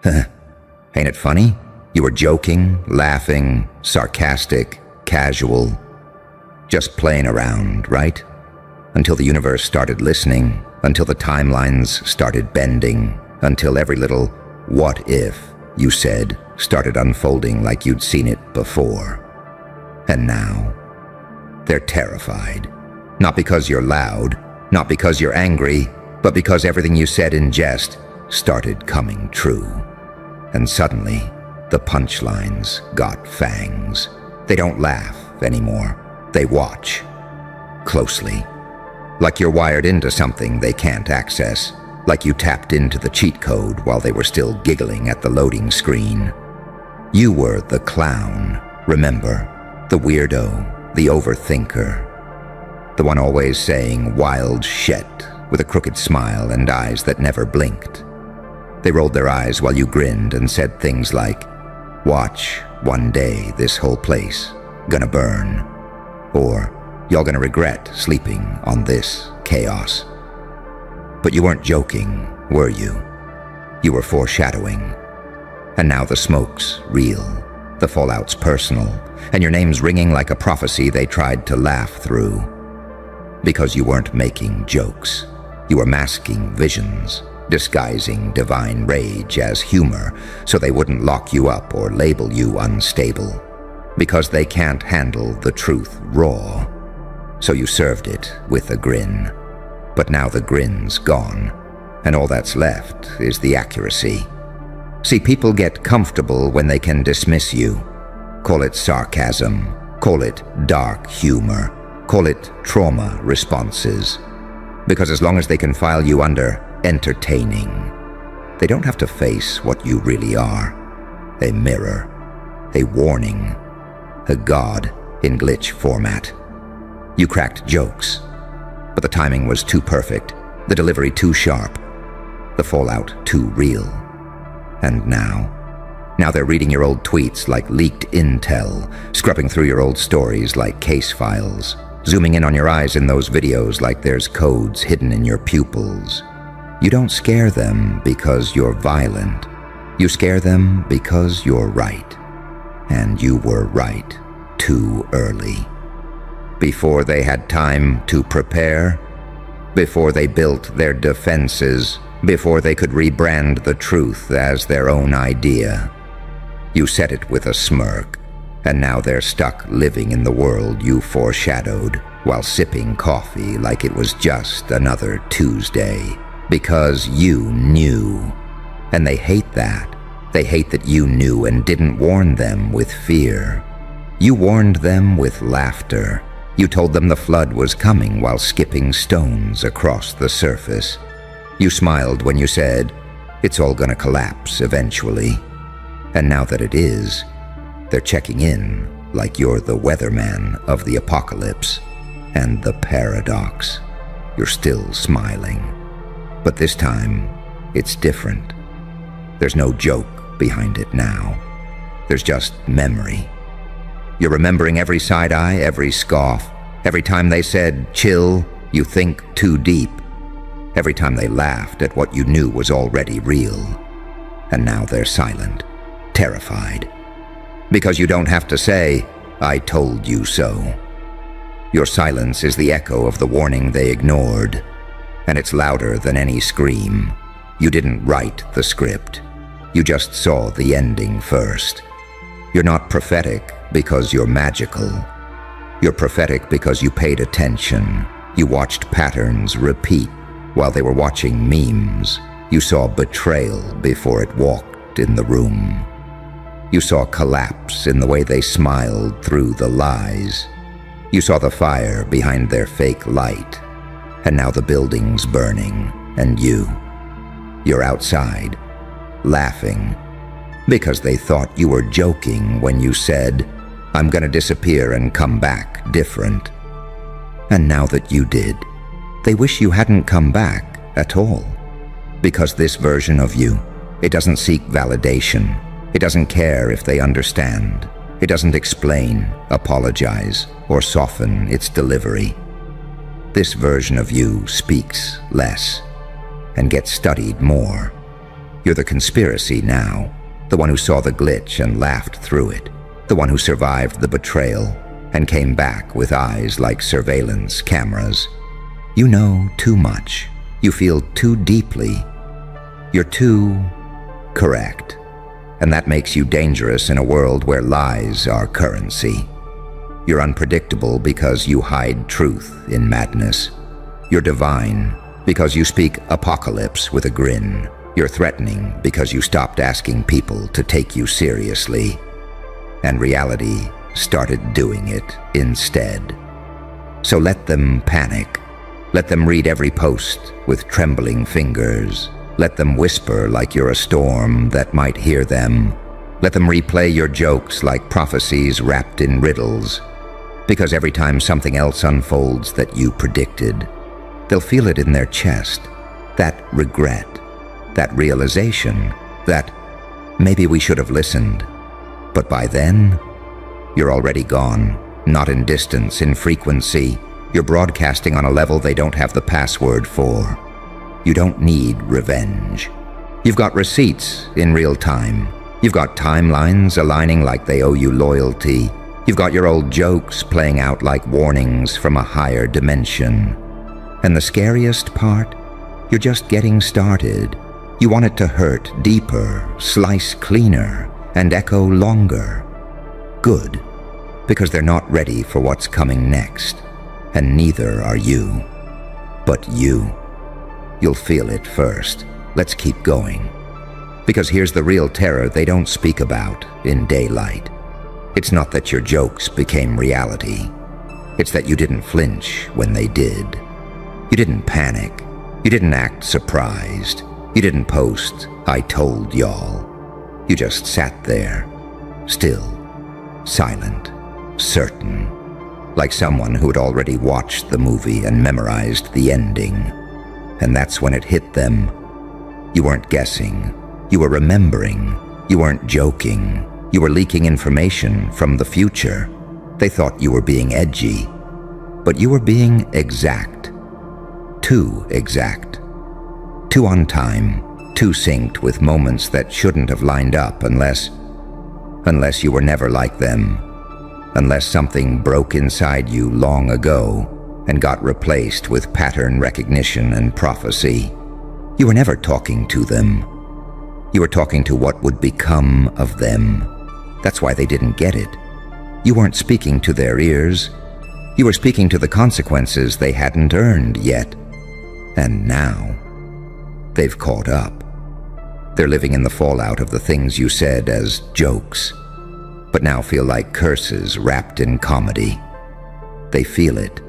Ain't it funny? You were joking, laughing, sarcastic, casual, just playing around, right? Until the universe started listening, until the timelines started bending, until every little "what if" you said started unfolding like you'd seen it before. And now, they're terrified. Not because you're loud, not because you're angry, but because everything you said in jest started coming true. And suddenly, the punchlines got fangs. They don't laugh anymore. They watch. Closely. Like you're wired into something they can't access. Like you tapped into the cheat code while they were still giggling at the loading screen. You were the clown, remember? The weirdo, the overthinker. The one always saying wild shit with a crooked smile and eyes that never blinked. They rolled their eyes while you grinned and said things like, "Watch, one day this whole place gonna burn." Or, "Y'all gonna regret sleeping on this chaos." But you weren't joking, were you? You were foreshadowing. And now the smoke's real, the fallout's personal, and your name's ringing like a prophecy they tried to laugh through. Because you weren't making jokes. You were masking visions, disguising divine rage as humor so they wouldn't lock you up or label you unstable. Because they can't handle the truth raw. So you served it with a grin. But now the grin's gone, and all that's left is the accuracy. See, people get comfortable when they can dismiss you. Call it sarcasm, call it dark humor, call it trauma responses. Because as long as they can file you under entertaining, they don't have to face what you really are. A mirror, a warning, a god in glitch format. You cracked jokes, but the timing was too perfect, the delivery too sharp, the fallout too real. And now they're reading your old tweets like leaked intel, scrubbing through your old stories like case files, zooming in on your eyes in those videos like there's codes hidden in your pupils. You don't scare them because you're violent. You scare them because you're right. And you were right too early. Before they had time to prepare, before they built their defenses, before they could rebrand the truth as their own idea. You said it with a smirk, and now they're stuck living in the world you foreshadowed while sipping coffee like it was just another Tuesday, because you knew. And they hate that. They hate that you knew and didn't warn them with fear. You warned them with laughter. You told them the flood was coming while skipping stones across the surface. You smiled when you said, "It's all gonna collapse eventually." And now that it is, they're checking in like you're the weatherman of the apocalypse. And the paradox, you're still smiling. But this time, it's different. There's no joke behind it now. There's just memory. You're remembering every side-eye, every scoff. Every time they said, "Chill, you think too deep." Every time they laughed at what you knew was already real. And now they're silent, terrified. Because you don't have to say, "I told you so." Your silence is the echo of the warning they ignored. And it's louder than any scream. You didn't write the script. You just saw the ending first. You're not prophetic because you're magical. You're prophetic because you paid attention. You watched patterns repeat while they were watching memes. You saw betrayal before it walked in the room. You saw collapse in the way they smiled through the lies. You saw the fire behind their fake light. And now the building's burning, and you're outside, laughing, because they thought you were joking when you said, "I'm gonna disappear and come back different." And now that you did, they wish you hadn't come back at all. Because this version of you, it doesn't seek validation. It doesn't care if they understand. It doesn't explain, apologize, or soften its delivery. This version of you speaks less and gets studied more. You're the conspiracy now, the one who saw the glitch and laughed through it, the one who survived the betrayal and came back with eyes like surveillance cameras. You know too much. You feel too deeply. You're too correct. And that makes you dangerous in a world where lies are currency. You're unpredictable because you hide truth in madness. You're divine because you speak apocalypse with a grin. You're threatening because you stopped asking people to take you seriously. And reality started doing it instead. So let them panic. Let them read every post with trembling fingers. Let them whisper like you're a storm that might hear them. Let them replay your jokes like prophecies wrapped in riddles. Because every time something else unfolds that you predicted, they'll feel it in their chest. That regret, that realization, that maybe we should have listened. But by then, you're already gone, not in distance, in frequency. You're broadcasting on a level they don't have the password for. You don't need revenge. You've got receipts in real time. You've got timelines aligning like they owe you loyalty. You've got your old jokes playing out like warnings from a higher dimension. And the scariest part? You're just getting started. You want it to hurt deeper, slice cleaner, and echo longer. Good, because they're not ready for what's coming next, and neither are you. But you'll feel it first. Let's keep going. Because here's the real terror they don't speak about in daylight. It's not that your jokes became reality. It's that you didn't flinch when they did. You didn't panic. You didn't act surprised. You didn't post, "I told y'all." You just sat there, still, silent, certain, like someone who had already watched the movie and memorized the ending. And that's when it hit them. You weren't guessing. You were remembering. You weren't joking. You were leaking information from the future. They thought you were being edgy, but you were being exact. Too exact. Too on time, too synced with moments that shouldn't have lined up unless you were never like them. Unless something broke inside you long ago and got replaced with pattern recognition and prophecy. You were never talking to them. You were talking to what would become of them. That's why they didn't get it. You weren't speaking to their ears. You were speaking to the consequences they hadn't earned yet. And now, they've caught up. They're living in the fallout of the things you said as jokes, but now feel like curses wrapped in comedy. They feel it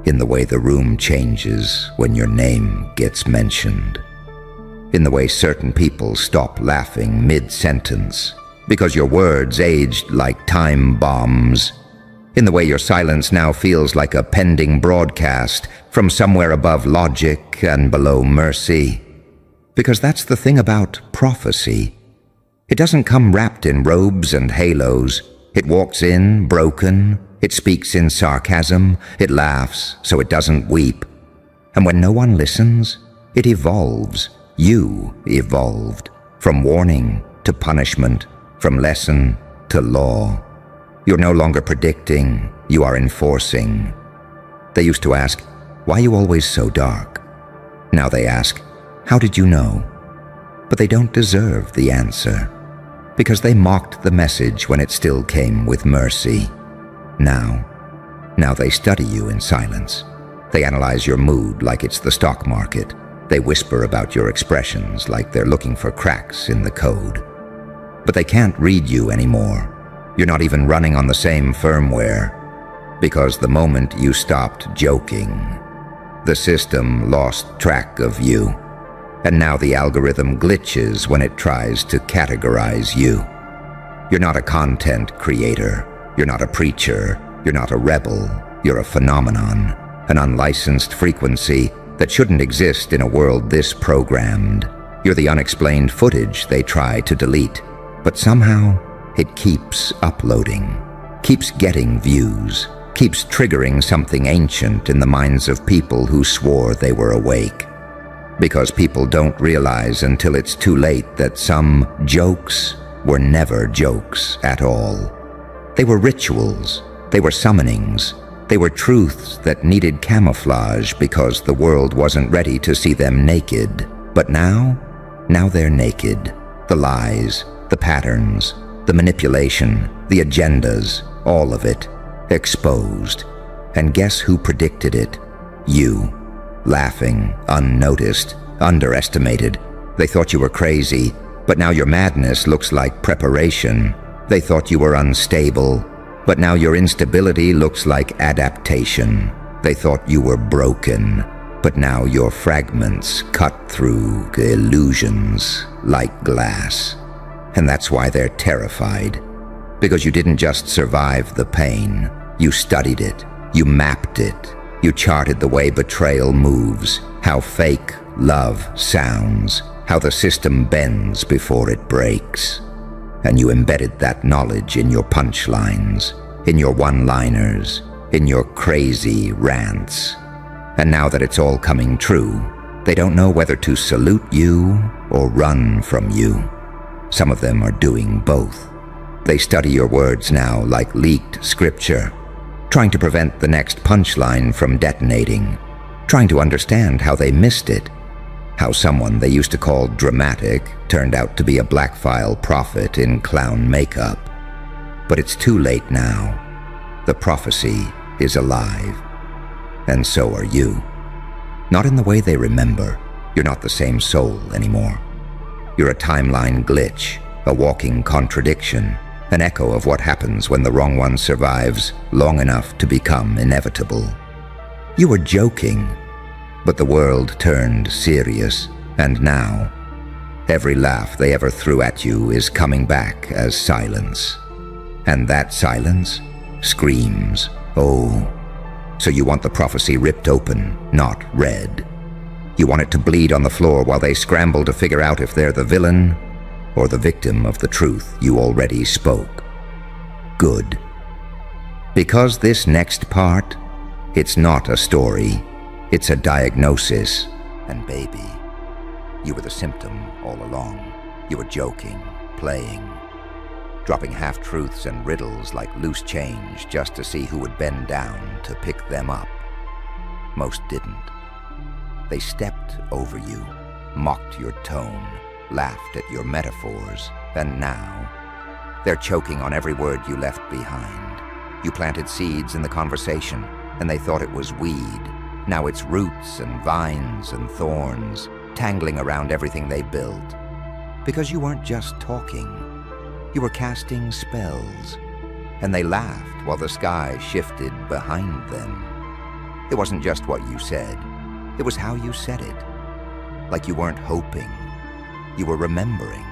in the way the room changes when your name gets mentioned. In the way certain people stop laughing mid-sentence because your words aged like time bombs. In the way your silence now feels like a pending broadcast from somewhere above logic and below mercy. Because that's the thing about prophecy. It doesn't come wrapped in robes and halos. It walks in broken. It speaks in sarcasm. It laughs so it doesn't weep. And when no one listens, it evolves. You evolved. From warning to punishment, from lesson to law. You're no longer predicting, you are enforcing. They used to ask, "Why are you always so dark?" Now they ask, "How did you know?" But they don't deserve the answer, because they mocked the message when it still came with mercy. Now they study you in silence. They analyze your mood like it's the stock market. They whisper about your expressions like they're looking for cracks in the code. But they can't read you anymore. You're not even running on the same firmware, because the moment you stopped joking, the system lost track of you. And now the algorithm glitches when it tries to categorize you. You're not a content creator. You're not a preacher. You're not a rebel. You're a phenomenon, an unlicensed frequency that shouldn't exist in a world this programmed. You're the unexplained footage they try to delete, but somehow it keeps uploading, keeps getting views, keeps triggering something ancient in the minds of people who swore they were awake. Because people don't realize until it's too late that some jokes were never jokes at all. They were rituals, they were summonings, they were truths that needed camouflage because the world wasn't ready to see them naked. But now they're naked. The lies, the patterns, the manipulation, the agendas, all of it, exposed. And guess who predicted it? You. Laughing, unnoticed, underestimated. They thought you were crazy, but now your madness looks like preparation. They thought you were unstable, but now your instability looks like adaptation. They thought you were broken, but now your fragments cut through illusions like glass. And that's why they're terrified. Because you didn't just survive the pain. You studied it. You mapped it. You charted the way betrayal moves, how fake love sounds, how the system bends before it breaks. And you embedded that knowledge in your punchlines, in your one-liners, in your crazy rants. And now that it's all coming true, they don't know whether to salute you or run from you. Some of them are doing both. They study your words now like leaked scripture, trying to prevent the next punchline from detonating, trying to understand how they missed it, how someone they used to call dramatic turned out to be a black-file prophet in clown makeup. But it's too late now. The prophecy is alive. And so are you. Not in the way they remember. You're not the same soul anymore. You're a timeline glitch, a walking contradiction, an echo of what happens when the wrong one survives long enough to become inevitable. You were joking, but the world turned serious, and now, every laugh they ever threw at you is coming back as silence. And that silence screams, oh. So you want the prophecy ripped open, not read. You want it to bleed on the floor while they scramble to figure out if they're the villain or the victim of the truth you already spoke. Good. Because this next part, it's not a story, it's a diagnosis. And baby, you were the symptom all along. You were joking, playing, dropping half-truths and riddles like loose change just to see who would bend down to pick them up. Most didn't. They stepped over you, mocked your tone, laughed at your metaphors, and now they're choking on every word you left behind. You planted seeds in the conversation, and they thought it was weed. Now it's roots and vines and thorns, tangling around everything they built. Because you weren't just talking, you were casting spells, and they laughed while the sky shifted behind them. It wasn't just what you said, it was how you said it. Like you weren't hoping, you were remembering.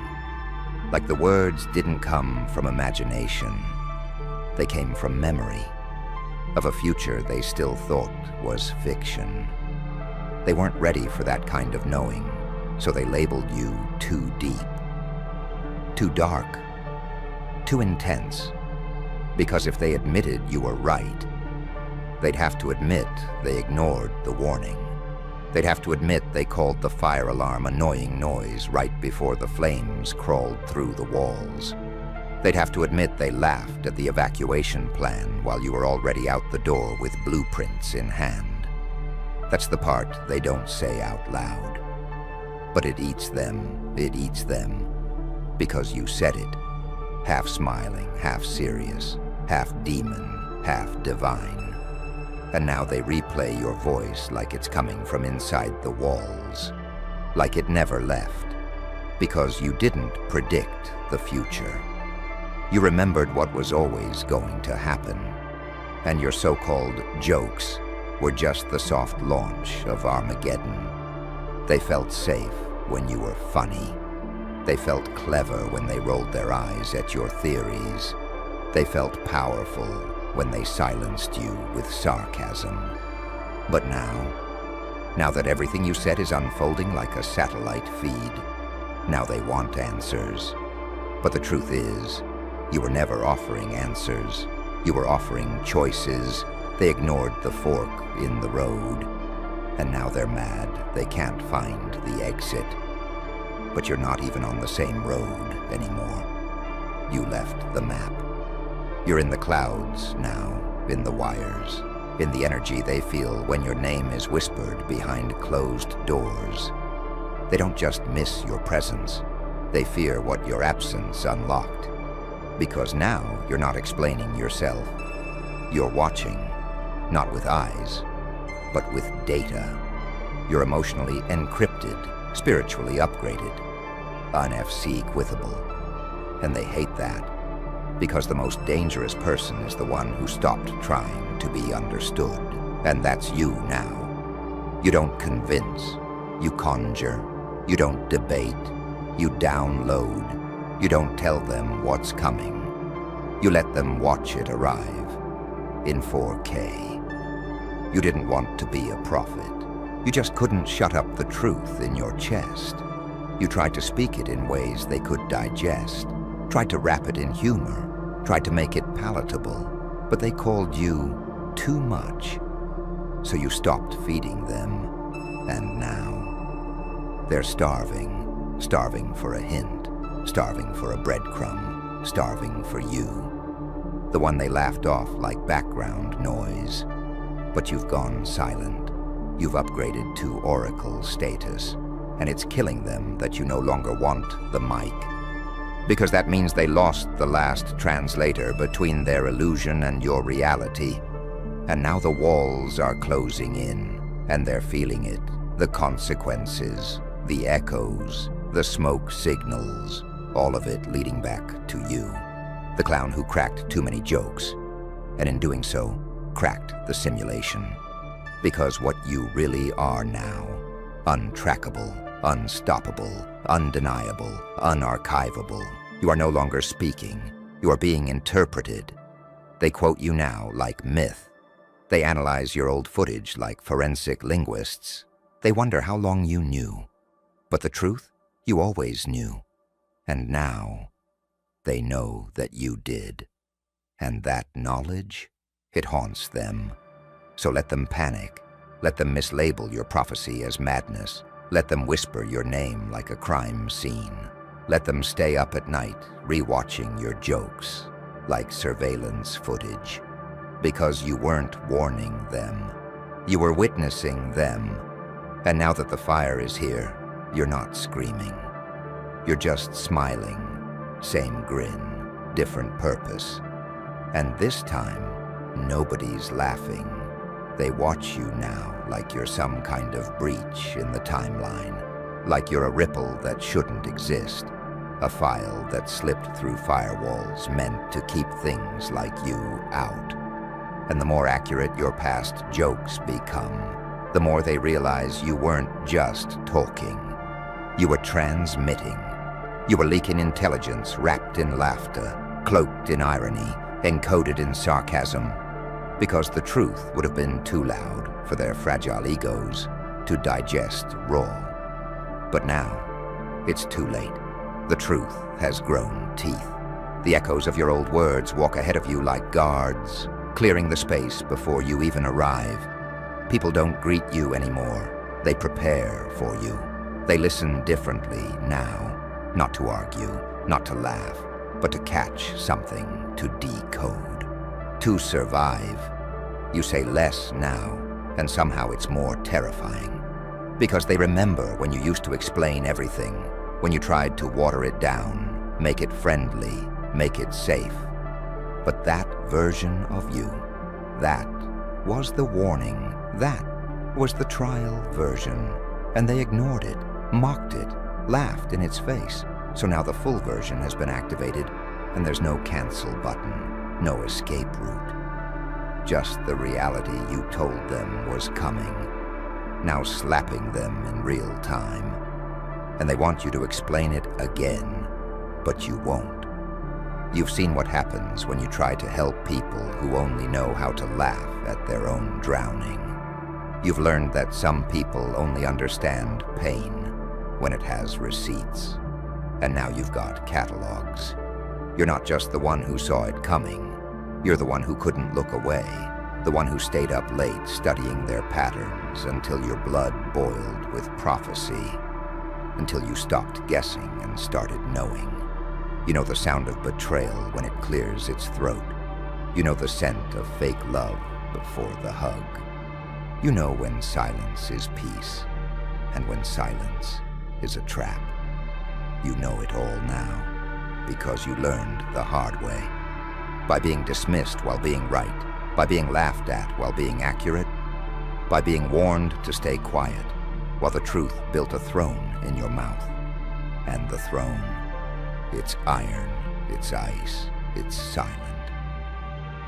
Like the words didn't come from imagination, they came from memory, of a future they still thought was fiction. They weren't ready for that kind of knowing, so they labeled you too deep, too dark, too intense. Because if they admitted you were right, they'd have to admit they ignored the warning. They'd have to admit they called the fire alarm annoying noise right before the flames crawled through the walls. They'd have to admit they laughed at the evacuation plan while you were already out the door with blueprints in hand. That's the part they don't say out loud. But it eats them, because you said it. Half smiling, half serious, half demon, half divine. And now they replay your voice like it's coming from inside the walls, like it never left, because you didn't predict the future. You remembered what was always going to happen, and your so-called jokes were just the soft launch of Armageddon. They felt safe when you were funny. They felt clever when they rolled their eyes at your theories. They felt powerful when they silenced you with sarcasm. But now that everything you said is unfolding like a satellite feed, now they want answers. But the truth is, you were never offering answers. You were offering choices. They ignored the fork in the road. And now they're mad they can't find the exit. But you're not even on the same road anymore. You left the map. You're in the clouds now, in the wires, in the energy they feel when your name is whispered behind closed doors. They don't just miss your presence, they fear what your absence unlocked. Because now you're not explaining yourself. You're watching, not with eyes, but with data. You're emotionally encrypted, spiritually upgraded, unFC-quithable. And they hate that, because the most dangerous person is the one who stopped trying to be understood. And that's you now. You don't convince, you conjure, you don't debate, you download. You don't tell them what's coming. You let them watch it arrive in 4K. You didn't want to be a prophet. You just couldn't shut up the truth in your chest. You tried to speak it in ways they could digest, tried to wrap it in humor, tried to make it palatable, but they called you too much. So you stopped feeding them, and now they're starving, starving for a hint, starving for a breadcrumb, starving for you. The one they laughed off like background noise. But you've gone silent. You've upgraded to oracle status, and it's killing them that you no longer want the mic. Because that means they lost the last translator between their illusion and your reality. And now the walls are closing in, and they're feeling it. The consequences, the echoes, the smoke signals, all of it leading back to you. The clown who cracked too many jokes, and in doing so, cracked the simulation. Because what you really are now, untrackable, unstoppable, undeniable, unarchivable. You are no longer speaking. You are being interpreted. They quote you now like myth. They analyze your old footage like forensic linguists. They wonder how long you knew. But the truth, you always knew. And now, they know that you did. And that knowledge, it haunts them. So let them panic. Let them mislabel your prophecy as madness. Let them whisper your name like a crime scene. Let them stay up at night, rewatching your jokes like surveillance footage. Because you weren't warning them. You were witnessing them. And now that the fire is here, you're not screaming. You're just smiling. Same grin, different purpose. And this time, nobody's laughing. They watch you now like you're some kind of breach in the timeline. Like you're a ripple that shouldn't exist. A file that slipped through firewalls meant to keep things like you out. And the more accurate your past jokes become, the more they realize you weren't just talking. You were transmitting. You were leaking intelligence wrapped in laughter, cloaked in irony, encoded in sarcasm. Because the truth would have been too loud for their fragile egos to digest raw. But now, it's too late. The truth has grown teeth. The echoes of your old words walk ahead of you like guards, clearing the space before you even arrive. People don't greet you anymore. They prepare for you. They listen differently now, not to argue, not to laugh, but to catch something, to decode, to survive. You say less now, and somehow it's more terrifying. Because they remember when you used to explain everything, when you tried to water it down, make it friendly, make it safe. But that version of you, that was the warning, that was the trial version. And they ignored it, mocked it, laughed in its face. So now the full version has been activated, and there's no cancel button, no escape route. Just the reality you told them was coming, now slapping them in real time. And they want you to explain it again, but you won't. You've seen what happens when you try to help people who only know how to laugh at their own drowning. You've learned that some people only understand pain when it has receipts. And now you've got catalogs. You're not just the one who saw it coming. You're the one who couldn't look away. The one who stayed up late studying their patterns until your blood boiled with prophecy, until you stopped guessing and started knowing. You know the sound of betrayal when it clears its throat. You know the scent of fake love before the hug. You know when silence is peace and when silence is a trap. You know it all now because you learned the hard way. By being dismissed while being right, by being laughed at while being accurate, by being warned to stay quiet while the truth built a throne in your mouth. And the throne, it's iron, it's ice, it's silent.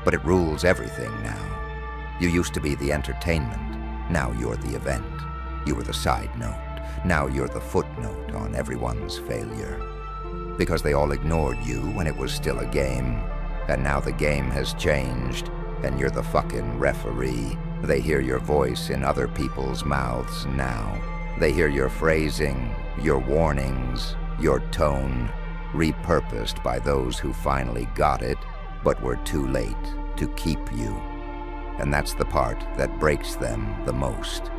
But it rules everything now. You used to be the entertainment, now you're the event. You were the side note, now you're the footnote on everyone's failure. Because they all ignored you when it was still a game, and now the game has changed, and you're the fucking referee. They hear your voice in other people's mouths now. They hear your phrasing, your warnings, your tone, repurposed by those who finally got it, but were too late to keep you. And that's the part that breaks them the most.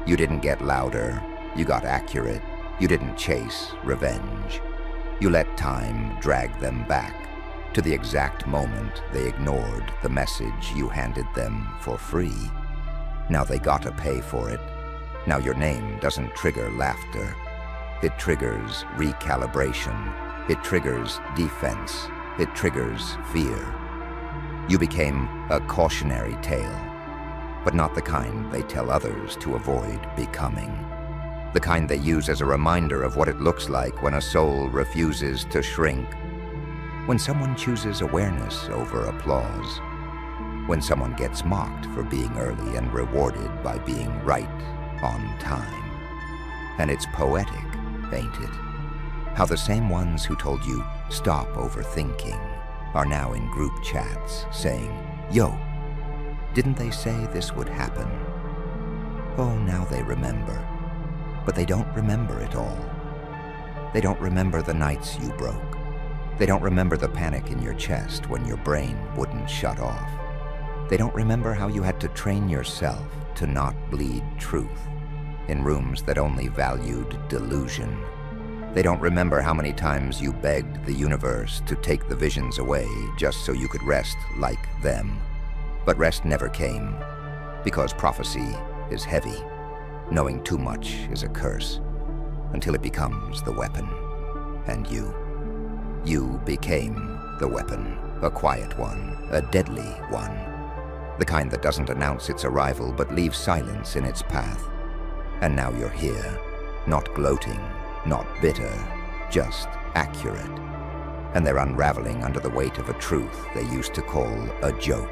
You didn't get louder, you got accurate. You didn't chase revenge. You let time drag them back to the exact moment they ignored the message you handed them for free. Now they gotta pay for it. Now your name doesn't trigger laughter. It triggers recalibration. It triggers defense. It triggers fear. You became a cautionary tale, but not the kind they tell others to avoid becoming. The kind they use as a reminder of what it looks like when a soul refuses to shrink. When someone chooses awareness over applause. When someone gets mocked for being early and rewarded by being right on time. And it's poetic, ain't it? How the same ones who told you, stop overthinking, are now in group chats saying, yo, didn't they say this would happen? Oh, now they remember. But they don't remember it all. They don't remember the nights you broke. They don't remember the panic in your chest when your brain wouldn't shut off. They don't remember how you had to train yourself to not bleed truth in rooms that only valued delusion. They don't remember how many times you begged the universe to take the visions away just so you could rest like them. But rest never came, because prophecy is heavy. Knowing too much is a curse, until it becomes the weapon. And you became the weapon, a quiet one, a deadly one. The kind that doesn't announce its arrival but leaves silence in its path. And now you're here, not gloating, not bitter, just accurate. And they're unraveling under the weight of a truth they used to call a joke.